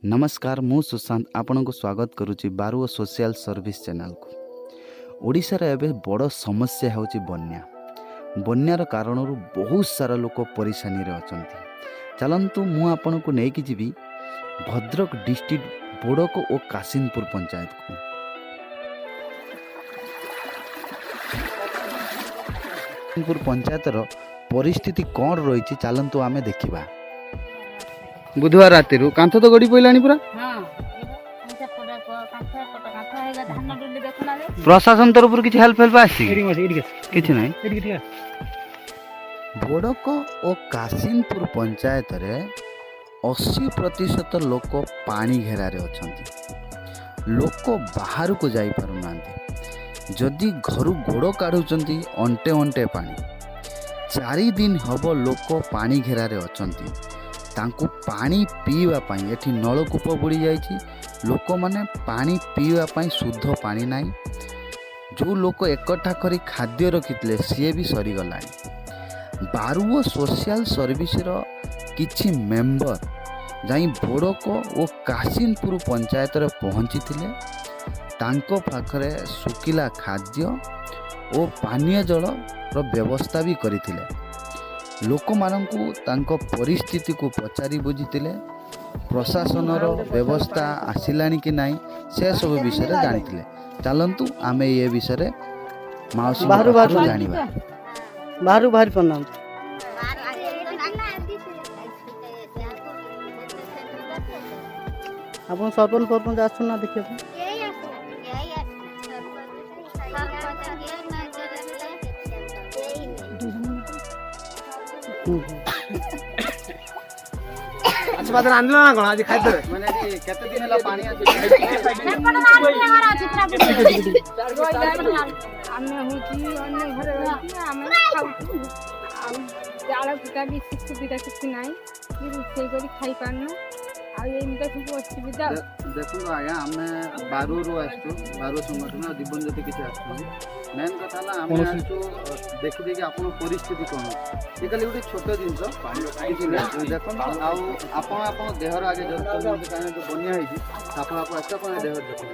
नमस्कार मु सुशांत आपण को स्वागत करुच्ची बारुओ सोशल सर्विस चैनल को। ओडिशार एवं बड़ समस्या होची बन्या बन्यार कारण बहुत सारा लोक परेशानी रे अछंती। चलंतु मु आपण को नेकी जीवी भद्रक डिस्ट्रिक्ट बोड़को और कासिनपुर पंचायत को। कासिनपुर पंचायतर परिस्थिति कौन रही चलंतु आमे देखिबा। बुधवार राति कांथ तो गड़ी पड़ा पूरा प्रशासन तरफ किसी हेल्प किसी ना बोड़को और कासिनपुर पंचायत रे 80% लोक पानी घेरारे अच्छा लोक बाहर को जाई पारु नांती। जदि घर गोड़ काढ़ुचंती अंटे अंटे पानी 4 दिन हब लोक पानी घेरारे अछंती। तांको पानी पीवा पाई एठी नलकूप बुड़ी जाइछि। लोक माने पानी पीवा पाई शुद्ध पानी नाई। जो लोक एकठा करी खाद्य रखितले सी भी सरी गलानी। बारुओ सोशल सर्विस रो किछि मेंबर जाई बोड़को और कासिनपुर पंचायत रे पहुंची थिले। तांको पाखरे सुकिला खाद्य और पानीय जल रो व्यवस्था भी करिथिले। लोक मानंकु तांको परिस्थिति को पचारि बुझितिले। प्रशासन रो व्यवस्था आसिलानी कि नाही से सब विषय रे जानितिले। चलंतु आमे ये विषय माउसी बाहरु जानिबा। बाहरु बाहर पन्ना आपण सरपंच आसु ना देखियो अच्छा बात आंदोलन ना कोन आज खाइ देबे माने केते दिन हला पानी आछि आमे होची अन्य घरे रहती आमे खाउची आ जाळ फुटा भी सुविधा किछि नाही रोषेई करी खाइ पारना आ एमता सब असुविधा। देखो आज्ञा आमे बारुरु आसु बारु संगठन जीवन ज्योति किछि आसु मेन कथा ना आमे आसु देखि देखि आपन परिस्थिति कोन ये खाली गोटे छोट जिनस देखो आ आपन देहर आगे जो बनिया होइछि आपन आस्ते आपन देहर देखो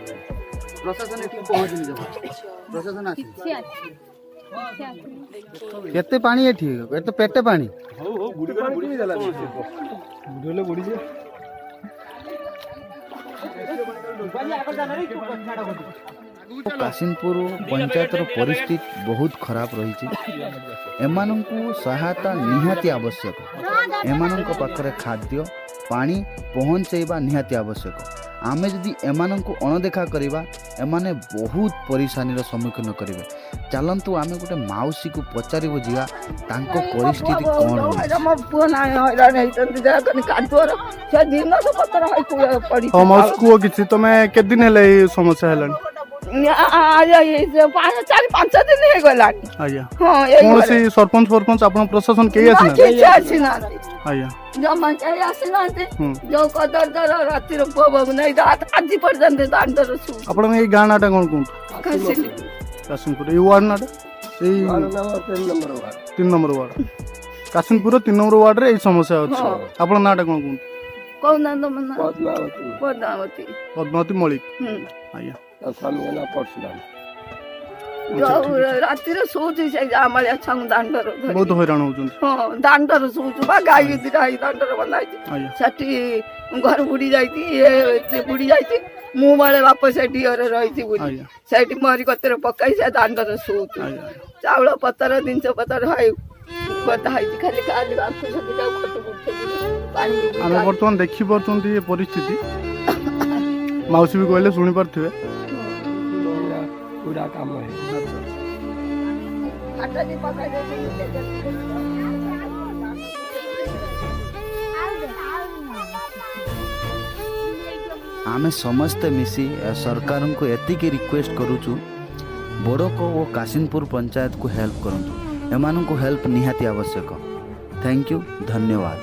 प्रशासन एठी पहुंचि नि जमा प्रशासन आछि केते पानी एठी एते पेटे पानी हो बुडी देला बुडले बुडी जे कासिनपुर पंचायत परिस्थिति बहुत खराब रही। एमानंकु सहायता निहाती आवश्यक। एमानंक पाखरे खाद्य पानी पहुँचेबा निहाती आवश्यक। आमे जदि एमानंकु अणदेखा करिबा एमाने बहुत परेशानी सम्मुखीन करिवे। चलंतु आमे गोटे माउसी को पचारि बुझिया तांको परिस्थिति कोन हो। मो पुओ ना हैरान हैतन जा कनी काटोर से दिन तो पतर है पड़ी हम उसको किछि तमे के दिन हेले समस्या हेलन आज ये 4-5 दिन हे गला आया हां कोन से सरपंच आपन प्रशासन के आसी ना आया जमा के आसी ना जो कदर दर राति रो पब नै रात आज पर्यंत दांडर सु आपन ए गानाटा कोन कोन कासिनपुर ई वार्ड नाटा ए 3 नंबर वार्ड कासिनपुर 3 नंबर वार्ड रे ए समस्या अछि। आपन नाटा कोन कोन ना पद्मावती मलिक आया राति शोची से आमार छंग दांडर बहुत हैरान होउछन हां दांडर शोचु बा गाई दिराई दांडर बनाई आया सठी घर बुड़ी जाईती ये बुड़ी जाईती मु माले वापस सेठी रे रहिती बुड़ी सेठी मरी कतरे पकाई से दांडर शोचु चावल पतर दिनस पतर हाय बताई खाली खाली आंखु से जाऊ खट उठे पानी आमे वर्तमान देखि परछंती ये परिस्थिति माउसी भी कहले सुनि परथिबे पूरा काम है। आटा जी पकाई दे आमे समस्त मिसी सरकार को एतिकी रिक्वेस्ट करूचु बोड़को और कासिनपुर पंचायत को हेल्प करंतु। एमानन को हेल्प निहाती आवश्यक। थैंक यू धन्यवाद।